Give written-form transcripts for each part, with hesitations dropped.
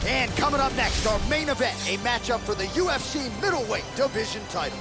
And coming up next, our main event, a matchup for the UFC middleweight division title.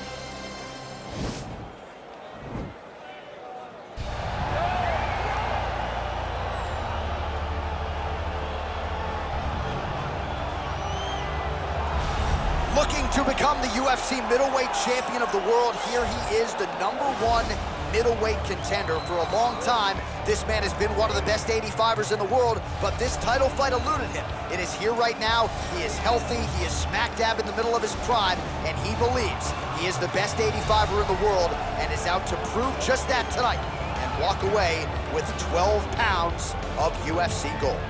Looking to become the UFC middleweight champion of the world, here he is, the #1 middleweight contender. For a long time, this man has been one of the best 85ers in the world, but this title fight eluded him. It is here right now. He is healthy. He is smack dab in the middle of his prime, and he believes he is the best 85er in the world and is out to prove just that tonight and walk away with 12 pounds of UFC gold.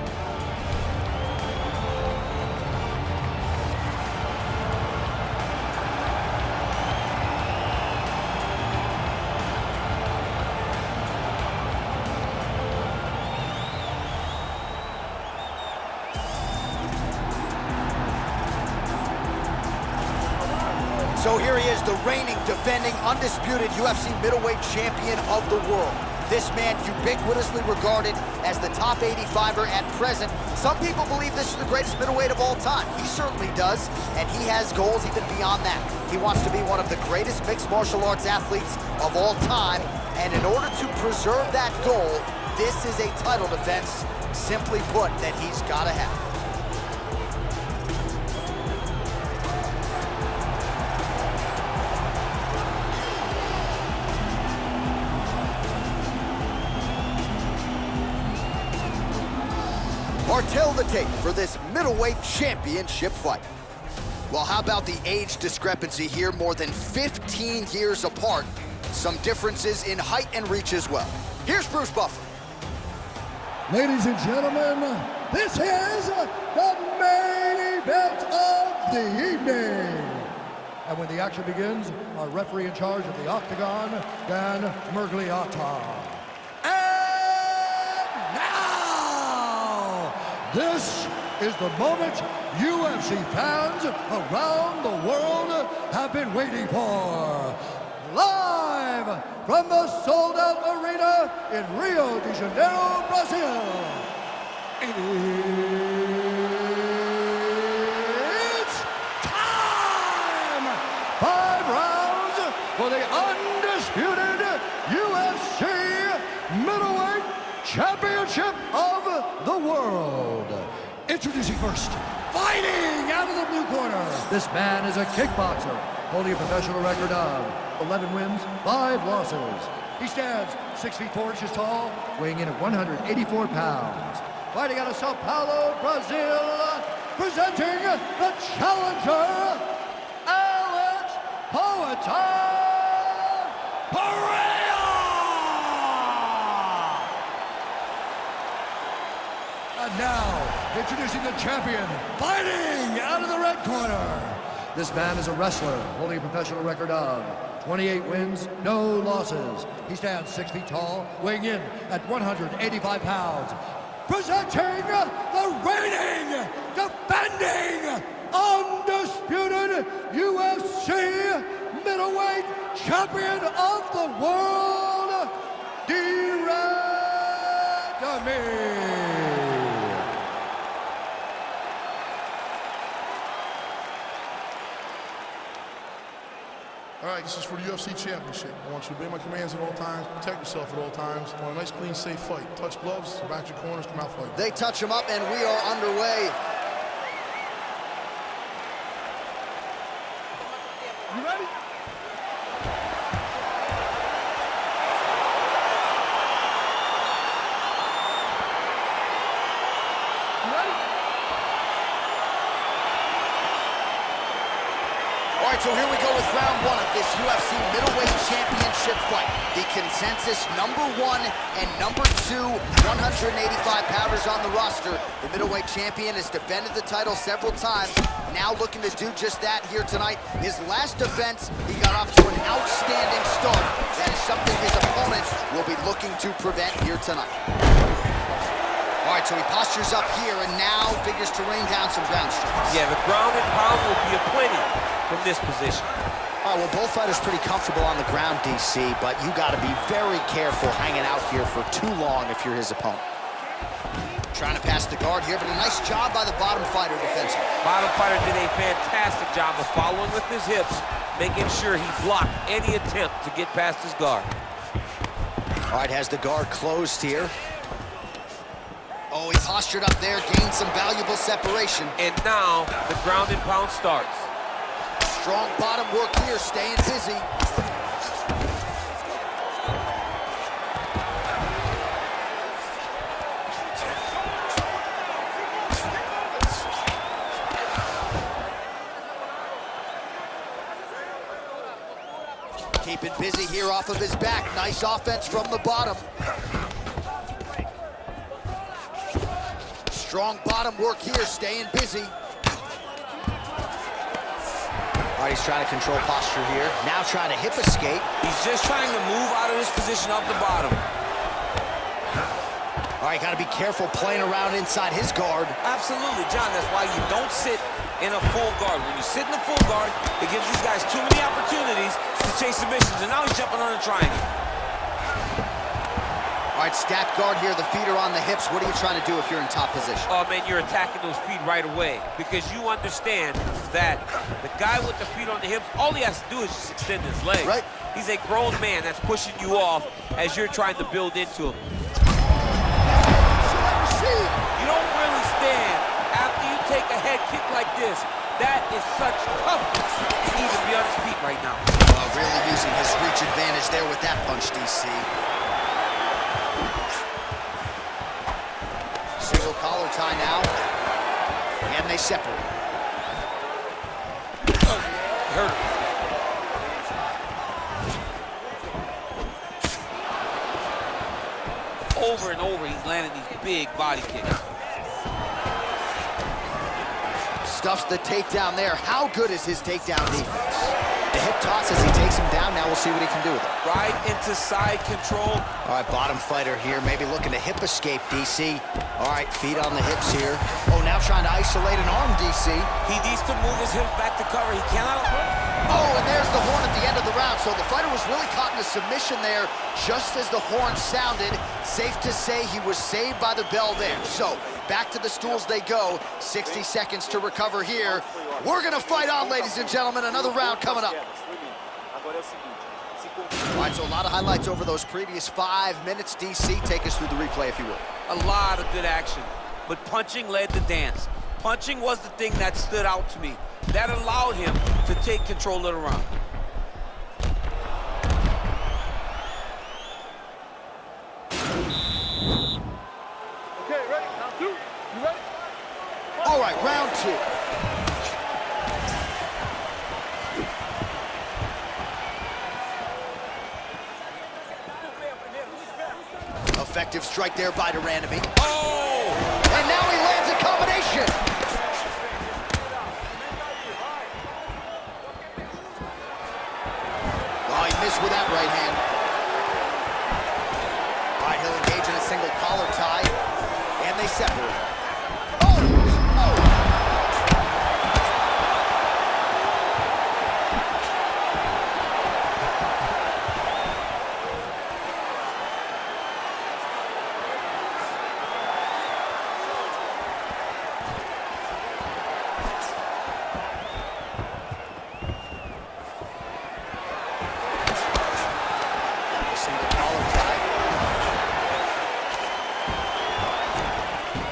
So here he is, the reigning, defending, undisputed UFC middleweight champion of the world. This man ubiquitously regarded as the top 85er at present. Some people believe this is the greatest middleweight of all time. He certainly does, and he has goals even beyond that. He wants to be one of the greatest mixed martial arts athletes of all time, and in order to preserve that goal, this is a title defense, simply put, that he's gotta have. Tell the tape for this middleweight championship fight. Well, how about the age discrepancy here? More than 15 years apart. Some differences in height and reach as well. Here's Bruce Buffer. Ladies and gentlemen, this is the main event of the evening. And when the action begins, our referee in charge of the Octagon, Dan Mergliata. This is the moment UFC fans around the world have been waiting for. Live from the sold-out arena in Rio de Janeiro, Brazil. It's time! 5 rounds for the undisputed UFC middleweight championship of the world. Introducing first, fighting out of the blue corner. This man is a kickboxer, holding a professional record of 11 wins, 5 losses. He stands 6 feet 4 inches tall, weighing in at 184 pounds. Fighting out of Sao Paulo, Brazil, presenting the challenger, Alex Pereira. And now, introducing the champion, fighting out of the red corner. This man is a wrestler, holding a professional record of 28 wins, no losses. He stands 6 feet tall, weighing in at 185 pounds. Presenting the reigning, defending, undisputed UFC middleweight champion of the world, Randamie. All right, this is for the UFC Championship. I want you to obey my commands at all times, protect yourself at all times. I want a nice, clean, safe fight. Touch gloves, back your corners, come out fighting. They touch him up, and we are underway. You ready? You ready? All right, so here we go with round 1 of this UFC middleweight championship fight. The consensus #1 and #2 185-pounders on the roster. The middleweight champion has defended the title several times, now looking to do just that here tonight. His last defense, he got off to an outstanding start. That is something his opponent will be looking to prevent here tonight. All right, so he postures up here and now figures to rain down some ground strikes. Yeah, the ground and pound will be aplenty from this position. All right, well, both fighters pretty comfortable on the ground, DC, but you got to be very careful hanging out here for too long if you're his opponent. Trying to pass the guard here, but a nice job by the bottom fighter defensively. Bottom fighter did a fantastic job of following with his hips, making sure he blocked any attempt to get past his guard. All right, has the guard closed here. Oh, he postured up there, gained some valuable separation. And now the ground and pound starts. Strong bottom work here, staying busy. Keeping busy here off of his back. Nice offense from the bottom. Strong bottom work here, staying busy. All right, he's trying to control posture here. Now trying to hip escape. He's just trying to move out of this position off the bottom. All right, got to be careful playing around inside his guard. Absolutely, John. That's why you don't sit in a full guard. When you sit in a full guard, it gives these guys too many opportunities to chase submissions, and now he's jumping on a triangle. All right, stacked guard here, the feet are on the hips. What are you trying to do if you're in top position? Oh, man, you're attacking those feet right away because you understand that the guy with the feet on the hips, all he has to do is just extend his legs. Right. He's a grown man that's pushing you off as you're trying to build into him. You don't really stand after you take a head kick like this. That is such toughness to even be on his feet right now. Really using his reach advantage there with that punch, DC. Single collar tie now, and they separate. Hurt. Over and over, he's landing these big body kicks. Stuffs the takedown there. How good is his takedown defense? The hip toss as he takes him down. Now we'll see what he can do with it. Right into side control. All right, bottom fighter here, maybe looking to hip escape, DC. All right, feet on the hips here. Oh, now trying to isolate an arm, DC. He needs to move his hips back to cover. He cannot. Oh, and there's the horn at the end of the round. So the fighter was really caught in a submission there just as the horn sounded. Safe to say he was saved by the bell there. So back to the stools they go. 60 seconds to recover here. We're going to fight on, ladies and gentlemen. Another round coming up. All right, so a lot of highlights over those previous 5 minutes. DC, take us through the replay, if you will. A lot of good action, but punching led the dance. Punching was the thing that stood out to me. That allowed him to take control of the round. Okay, ready? Round two. You ready? All right, round 2. Effective strike there by Randamie. Oh! And now he lands a combination. Oh, he missed with that right hand. All right, he'll engage in a single collar tie, and they separate.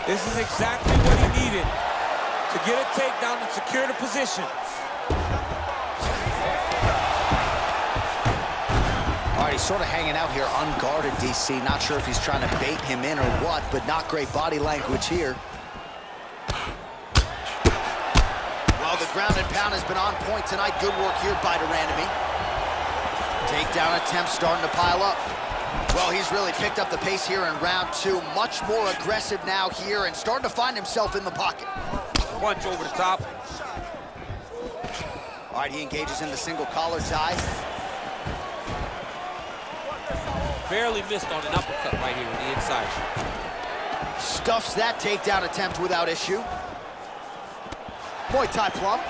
This is exactly what he needed to get a takedown and secure the position. All right, he's sort of hanging out here unguarded, DC. Not sure if he's trying to bait him in or what, but not great body language here. Well, the ground and pound has been on point tonight. Good work here by Randamie. Takedown attempts starting to pile up. Well, he's really picked up the pace here in round 2. Much more aggressive now here and starting to find himself in the pocket. Punch over the top. All right, he engages in the single collar tie. Barely missed on an uppercut right here on the inside. Stuffs that takedown attempt without issue. Muay Thai plum.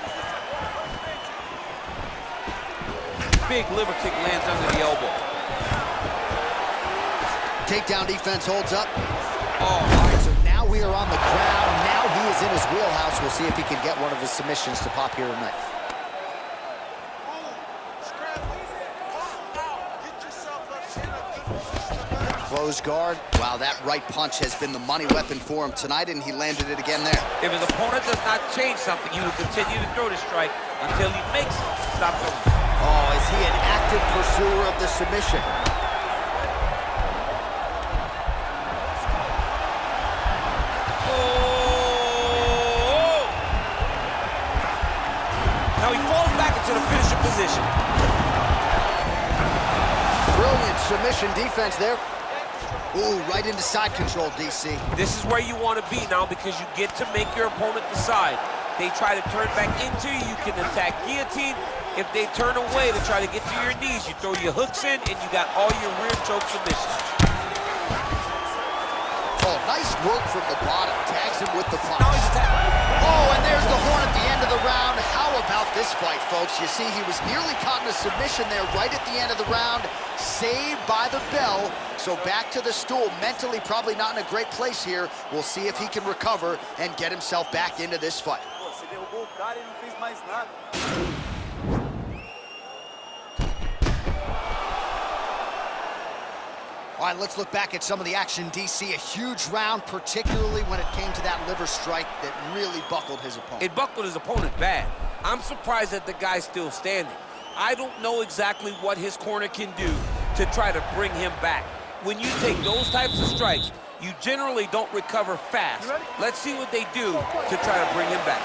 Big liver kick lands under the elbow. Takedown defense holds up. Oh, All right, so now we are on the ground. Now he is in his wheelhouse. We'll see if he can get one of his submissions to pop here tonight. Close guard. Wow, that right punch has been the money weapon for him tonight, and he landed it again there. If his opponent does not change something, he will continue to throw the strike until he makes it. Stop throwing. Oh, is he an active pursuer of the submission? Oh! Now he falls back into the finishing position. Brilliant submission defense there. Ooh, right into side control, DC. This is where you want to be now because you get to make your opponent decide. They try to turn back into you, you can attack guillotine. If they turn away to try to get to your knees, you throw your hooks in and you got all your rear choke submissions. Oh, nice work from the bottom. Tags him with the punch. Now he's attacking. Oh, and there's the horn at the end of the round. How about this fight, folks? You see, he was nearly caught in a submission there right at the end of the round. Saved by the bell. So back to the stool. Mentally, probably not in a great place here. We'll see if he can recover and get himself back into this fight. All right, let's look back at some of the action, DC. A huge round, particularly when it came to that liver strike that really buckled his opponent. It buckled his opponent bad. I'm surprised that the guy's still standing. I don't know exactly what his corner can do to try to bring him back. When you take those types of strikes, you generally don't recover fast. Let's see what they do to try to bring him back.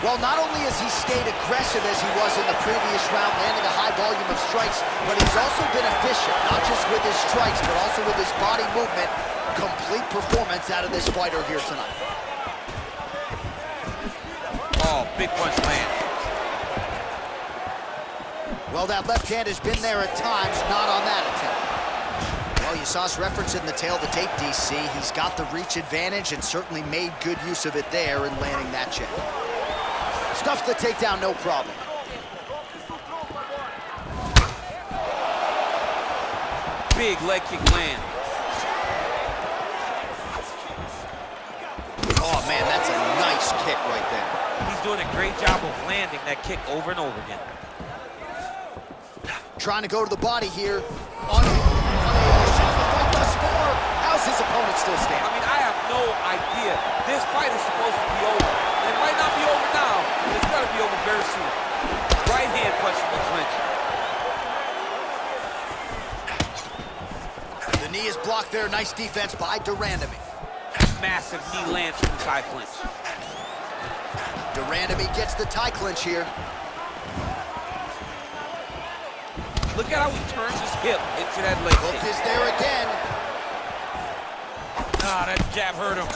Well, not only has he stayed aggressive as he was in the previous round, landing a high volume of strikes, but he's also been efficient, not just with his strikes, but also with his body movement. Complete performance out of this fighter here tonight. Oh, big punch land. Well, that left hand has been there at times, not on that attempt. Well, you saw us referencing the tail of the tape, DC. He's got the reach advantage and certainly made good use of it there in landing that jab. Stuffs the takedown, no problem. Big leg kick land. Oh, man, that's a nice kick right there. He's doing a great job of landing that kick over and over again. Trying to go to the body here. Thus far. How's his opponent still standing? I mean, I have no idea. This fight is supposed to be over. And it might not be over now, but it's got to be over very soon. Right hand punch from the clinch. The knee is blocked there. Nice defense by Randamie. Massive knee lands from the tie clinch. Randamie gets the tie clinch here. Look at how he turns his hip into that leg Hook kick. is there again. Ah, that jab hurt him.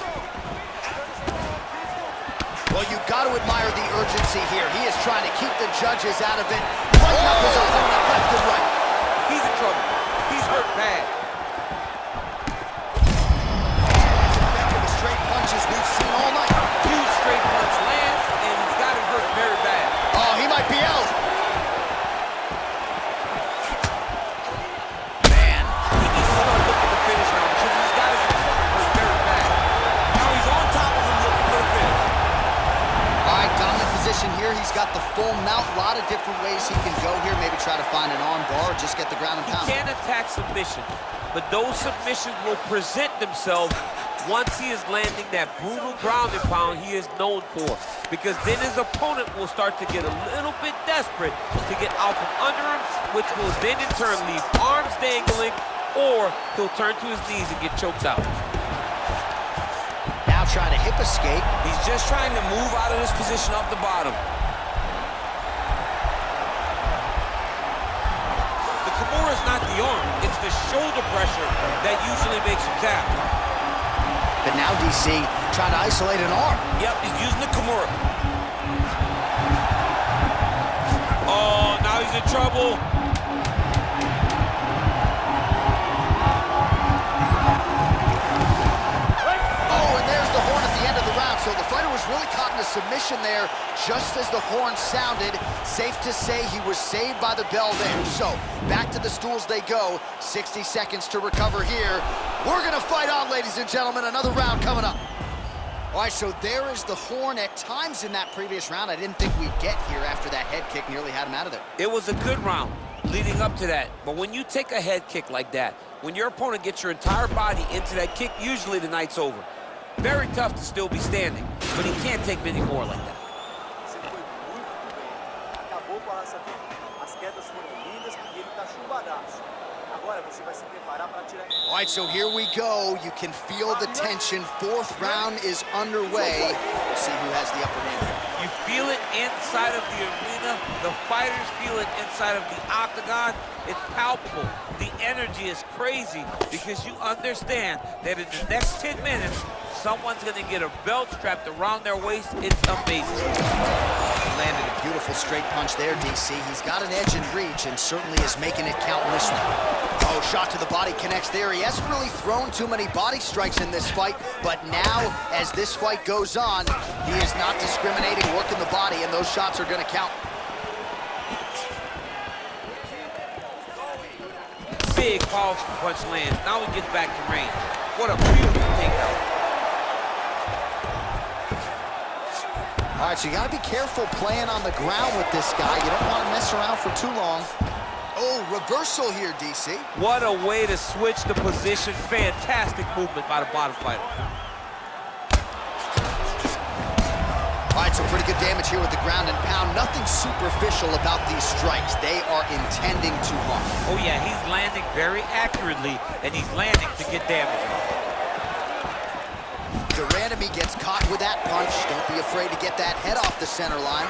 Well, you've got to admire the urgency here. He is trying to keep the judges out of it. Lighten up his opponent left and right. He's in trouble. He's hurt bad. Effective as straight punches we've seen all night. Huge straight punch lands, and he's got him hurt very bad. Oh, he might be out. Man. He needs to start looking to finish now because he's got his opponent hurt very bad. Now he's on top of him looking for the finish. All right, dominant position here. He's got the full mount. A lot of different ways he can go here. Maybe try to find an arm bar or just get the ground and He pound. can't attack submission, but those submissions will present themselves once he is landing that brutal ground and pound he is known for. Because then his opponent will start to get a little bit desperate to get out from under him, which will then in turn leave arms dangling, or he'll turn to his knees and get choked out. Now trying to hip escape. He's just trying to move out of this position off the bottom. The Kimura is not the arm, it's the shoulder pressure that usually makes you tap. But now DC trying to isolate an arm. Yep, he's using the Kimura. Oh, now he's in trouble. Oh, and there's the horn at the end of the round. So the fighter was really caught in a submission there just as the horn sounded. Safe to say he was saved by the bell there. So back to the stools they go. 60 seconds to recover here. We're gonna fight on, ladies and gentlemen. Another round coming up. All right, so there is the horn. At times in that previous round, I didn't think we'd get here after that head kick nearly had him out of there. It was a good round leading up to that. But when you take a head kick like that, when your opponent gets your entire body into that kick, usually the night's over. Very tough to still be standing, but he can't take many more like that. All right, so here we go. You can feel the tension. Fourth round is underway. We'll see who has the upper hand. You feel it inside of the arena. The fighters feel it inside of the octagon. It's palpable. The energy is crazy because you understand that in the next 10 minutes, someone's going to get a belt strapped around their waist. It's amazing. Landed a beautiful straight punch there, DC. He's got an edge in reach and certainly is making it count in this one. Oh, shot to the body connects there. He hasn't really thrown too many body strikes in this fight, but now, as this fight goes on, he is not discriminating, working the body, and those shots are going to count. Big, powerful punch lands. Now he gets back to range. What a beautiful takedown. All right, so you got to be careful playing on the ground with this guy. You don't want to mess around for too long. Oh, reversal here, DC. What a way to switch the position. Fantastic movement by the bottom fighter. All right, so pretty good damage here with the ground and pound. Nothing superficial about these strikes. They are intending to harm. Oh, yeah, he's landing very accurately, and he's landing to get damage. Randamie gets caught with that punch. Don't be afraid to get that head off the center line.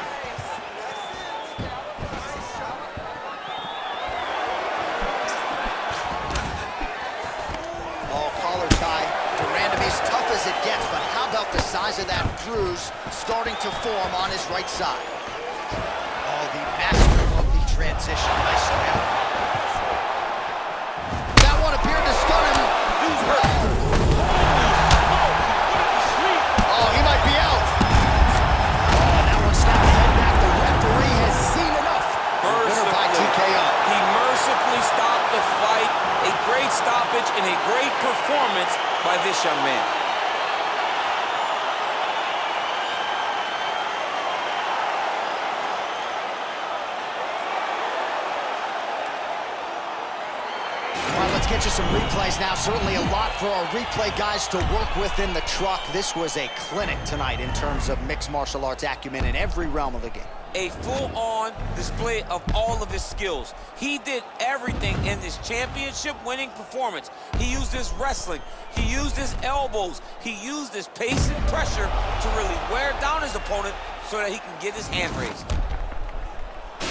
Oh, collar tie. Randamie's tough as it gets, but how about the size of that bruise starting to form on his right side? Oh, the master of the transition. Nice job. That one appeared to stun him. Who's hurt? Stoppage and a great performance by this young man. All right, let's get you some replays now. Certainly a lot for our replay guys to work with in the truck. This was a clinic tonight in terms of mixed martial arts acumen in every realm of the game. A full-on display of all of his skills. He did everything in this championship-winning performance. He used his wrestling. He used his elbows. He used his pace and pressure to really wear down his opponent so that he can get his hand raised.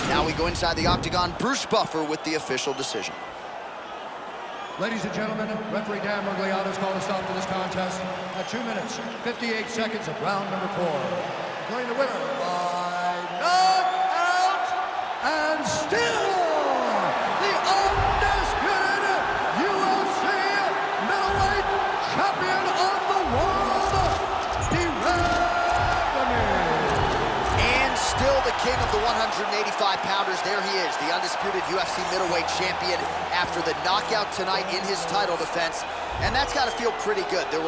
Now we go inside the octagon. Bruce Buffer with the official decision. Ladies and gentlemen, referee Dan Mergliato's called a stop to this contest at 2 minutes, 58 seconds of round number 4. Declaring the winner by knockout and still the undisputed UFC middleweight champion of the world, Randamie. And still the king of the 185-pounders. There he is, the undisputed UFC middleweight champion after the knockout tonight in his title defense. And that's got to feel pretty good. There were